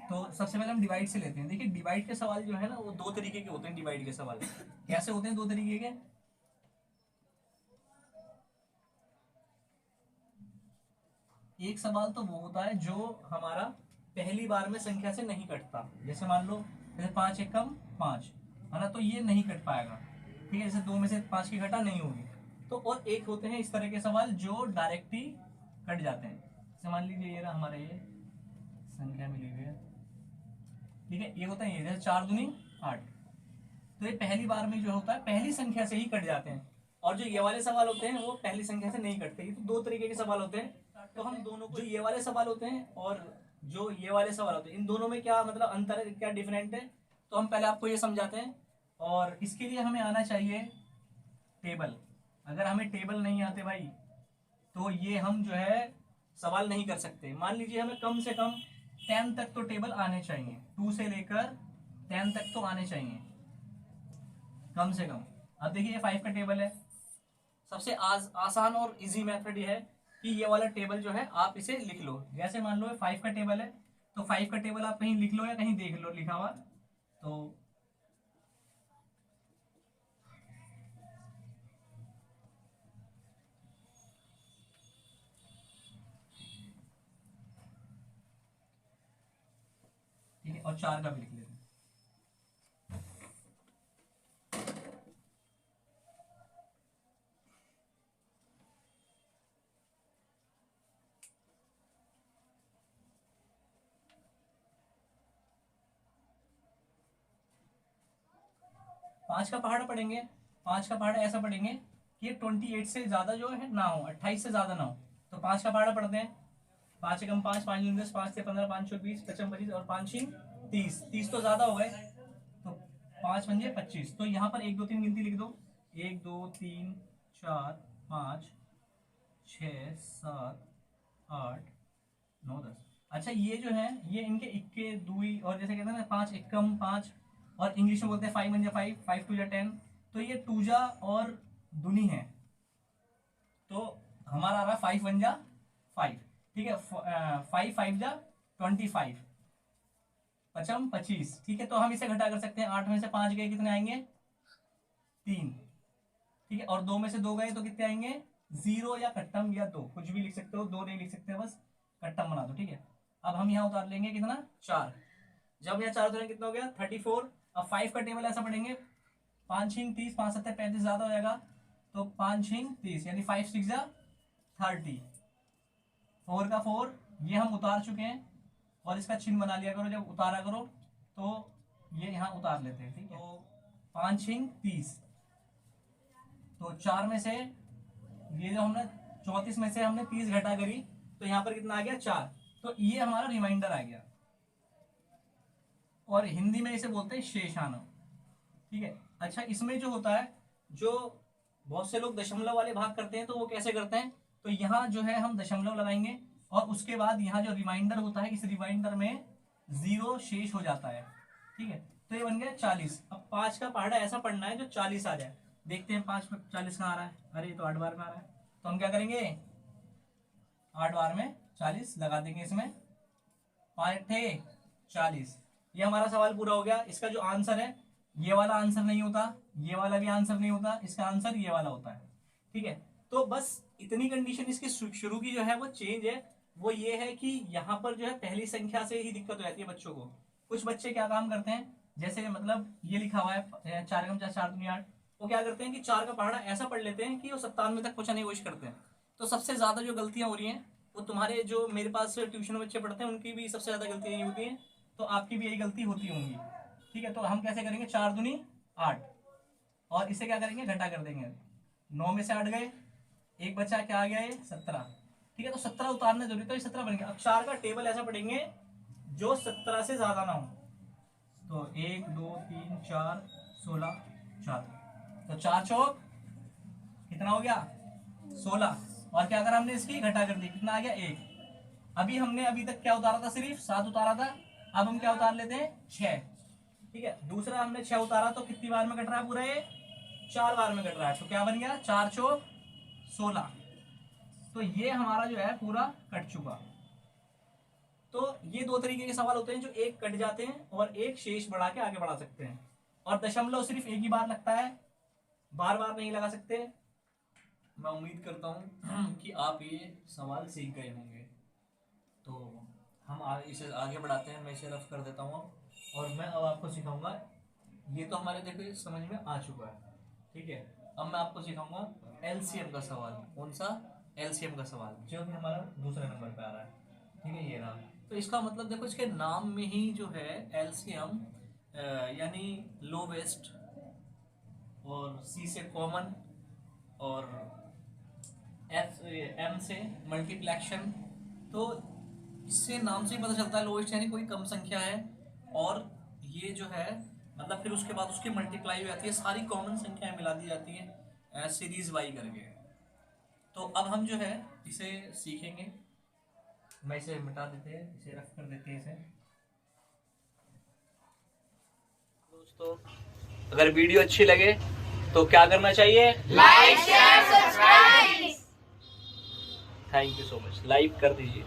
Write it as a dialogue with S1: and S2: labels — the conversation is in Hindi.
S1: तो सबसे पहले हम डिवाइड से लेते हैं। देखिए डिवाइड के सवाल जो है ना वो दो तरीके के होते हैं। डिवाइड के सवाल कैसे होते हैं? दो तरीके के। एक सवाल तो वो होता है जो हमारा पहली बार में संख्या से नहीं कटता। जैसे मान लो जैसे 5 एकम 5 है ना, तो ये नहीं कट पाएगा। ठीक है, जैसे 2 में से 5 की घटा नहीं होगी। तो और एक होते हैं इस तरह के सवाल जो डायरेक्ट ही कट जाते हैं। जैसे मान लीजिए ये रहा हमारा, ये संख्या मिली हुई है। ठीक है, ये होता है ये जैसे 4 दूनी 8। तो ये पहली बार में जो होता है पहली संख्या से ही कट जाते हैं। और जो ये वाले सवाल होते हैं वो पहली संख्या से नहीं कटते। ये तो दो तरीके के सवाल होते हैं। तो हम दोनों को, जो ये वाले सवाल होते हैं और जो ये वाले सवाल होते हैं, इन दोनों में क्या मतलब अंतर है, क्या डिफरेंट है, तो हम पहले आपको ये समझाते हैं। और इसके लिए हमें आना चाहिए टेबल। अगर हमें टेबल नहीं आते भाई तो ये हम जो है सवाल नहीं कर सकते। मान लीजिए हमें कम से कम 10 तक तो टेबल आने चाहिए, 2 से लेकर 10 तक तो आने चाहिए कम से कम। अब देखिए ये 5 का टेबल है। सबसे आसान और इजी मेथड ये है कि ये वाला टेबल जो है आप इसे लिख लो। जैसे मान लो 5 का टेबल है, तो 5 का टेबल आप कहीं लिख लो या कहीं देख लो लिखा हुआ। तो ठीक है, और 4 का भी लिख लेते हैं। 5 का पहाड़ा पढ़ेंगे। 5 का पहाड़ा ऐसा पढ़ेंगे कि 28 से ज्यादा जो है ना हो, 28 से ज्यादा ना हो। तो 5 का पहाड़ा पढ़ते हैं। 5 एकम 5, 5 दूनी 10, 5 से 15, 5 चौक 20, 55 25 और 5 छीन 30। 30 तो ज्यादा हो गए, तो 5 पंजे 25। तो यहाँ पर 1 2 3 गिनती लिख दो। 1 2 3 4 5 6 7 8 9 10। अच्छा ये जो है ये इनके इक्के दुई, और जैसे कहते हैं ना 5 एकम 5, और इंग्लिश में बोलते हैं 5 1 5, 5 2 10। तो ये टूजा और दुनी है। तो हमारा आ रहा है 5 1 5। ठीक है, 5 5 25, पचम 25। ठीक है, तो हम इसे घटा कर सकते हैं। 8 में से 5 गए कितने आएंगे? 3। ठीक है, और 2 में से 2 गए तो कितने आएंगे? 0 या कट्टम या 2, कुछ भी लिख सकते हो, 2 नहीं लिख सकते, बस कट्टम बना दो। ठीक है, अब हम यहाँ उतार लेंगे कितना? 4। जब यहाँ 4 उतारेंगे कितना हो गया? 34। अब 5 का टेबल ऐसा पढ़ेंगे, 5 छीन 30, 5 सत्तर 35, ज्यादा हो जाएगा, तो 5 छीन 30 यानी 5 6 30। 4 का 4 ये हम उतार चुके हैं, और इसका चिन्ह बना लिया करो जब उतारा करो। तो ये यहाँ उतार लेते हैं। ठीक है, तो 5 छीन 30, तो 4 में से ये जो हमने 34 में से हमने 30 घटा करी, तो यहाँ पर कितना आ गया? 4। तो ये हमारा रिमाइंडर आ गया, और हिंदी में इसे बोलते हैं शेषान। ठीक है, अच्छा इसमें जो होता है, जो बहुत से लोग दशमलव वाले भाग करते हैं, तो वो कैसे करते हैं? तो यहाँ जो है हम दशमलव लगाएंगे, और उसके बाद यहाँ जो रिमाइंडर होता है, इस रिमाइंडर में 0 शेष हो जाता है। ठीक है, तो ये बन गया 40। अब 5 का पहाड़ा ऐसा पढ़ना है जो 40 आ जाए। देखते हैं 5 में 40 कहाँ आ रहा है? अरे तो 8 बार में आ रहा है, तो हम क्या करेंगे? 8 बार में 40 लगा देंगे इसमें। 5 थे 40। ये हमारा सवाल पूरा हो गया। इसका जो आंसर है, ये वाला आंसर नहीं होता, ये वाला भी आंसर नहीं होता, इसका आंसर ये वाला होता है। ठीक है, तो बस इतनी कंडीशन इसकी शुरू की जो है वो चेंज है। वो ये है कि यहाँ पर जो है पहली संख्या से ही दिक्कत हो जाती है बच्चों को। कुछ बच्चे क्या काम करते हैं, जैसे मतलब ये लिखा हुआ है 4 एकम 4 4 दूनी 8, वो क्या करते हैं कि 4 का पहाड़ा ऐसा पढ़ लेते हैं कि वो 97 तक पहुंचाने की कोशिश करते हैं। तो सबसे ज्यादा जो गलतियां हो रही हैं वो तुम्हारे, जो मेरे पास ट्यूशन बच्चे पढ़ते हैं उनकी भी सबसे ज्यादा गलतियां यही होती हैं, तो आपकी भी यही गलती होती होंगी। ठीक है, तो हम कैसे करेंगे? 4 दूनी 8, और इसे क्या करेंगे? घटा कर देंगे। 9 में से 8 गए, एक बचा, क्या आ गया? ये 17। ठीक है, तो 17 उतारना जरूरी, तो ये 17 बन गया। अब 4 का टेबल ऐसा पढ़ेंगे जो 17 से ज्यादा ना हो। तो 1 2 3 4 16 4, तो 4 चौक कितना हो गया? 16। और क्या करा हमने? इसकी घटा कर दी, कितना आ गया? 1। अभी हमने अभी तक क्या उतारा था? सिर्फ 7 उतारा था। अब हम क्या उतार लेते हैं? 6। ठीक है, दूसरा हमने 6 उतारा, तो कितनी बार में कट रहा है पूरा ये? 4 बार में कट रहा है। तो क्या बन गया? 4 चौक 16। तो ये हमारा जो है पूरा कट चुका। तो ये दो तरीके के सवाल होते हैं, जो एक कट जाते हैं और एक शेष बढ़ा के आगे बढ़ा सकते हैं। और दशमलव सिर्फ एक ही बार लगता है, बार बार नहीं लगा सकते। मैं उम्मीद करता हूँ कि आप ये सवाल सीख गए होंगे। तो हम इसे आगे बढ़ाते हैं। मैं इसे रफ कर देता हूँ और मैं अब आपको सिखाऊंगा। ये तो हमारे देखो समझ में आ चुका है, ठीक है। अब मैं आपको सिखाऊंगा एलसीएम का सवाल। कौन सा? एलसीएम का सवाल, जो कि हमारा दूसरे नंबर पे आ रहा है, ठीक है। ये रहा। तो इसका मतलब देखो, इसके नाम में ही जो है एलसीएम यानी लोवेस्ट, और सी से कॉमन, और एम से मल्टीप्लेक्शन। तो इससे नाम से ही पता चलता है लोवेस्ट यानी कोई कम संख्या है, और ये जो है मतलब फिर उसके बाद उसकी मल्टीप्लाई हो जाती है, सारी कॉमन संख्याएं मिला दी जाती हैं सीरीज वाई करके। तो अब हम जो है इसे सीखेंगे। मैं इसे मिटा देते हैं, इसे रफ कर देते हैं इसे। दोस्तों, अगर वीडियो अच्छी लगे तो क्या करना चाहिए?
S2: Like share subscribe.
S1: Thank you so much. Like कर दीजिए।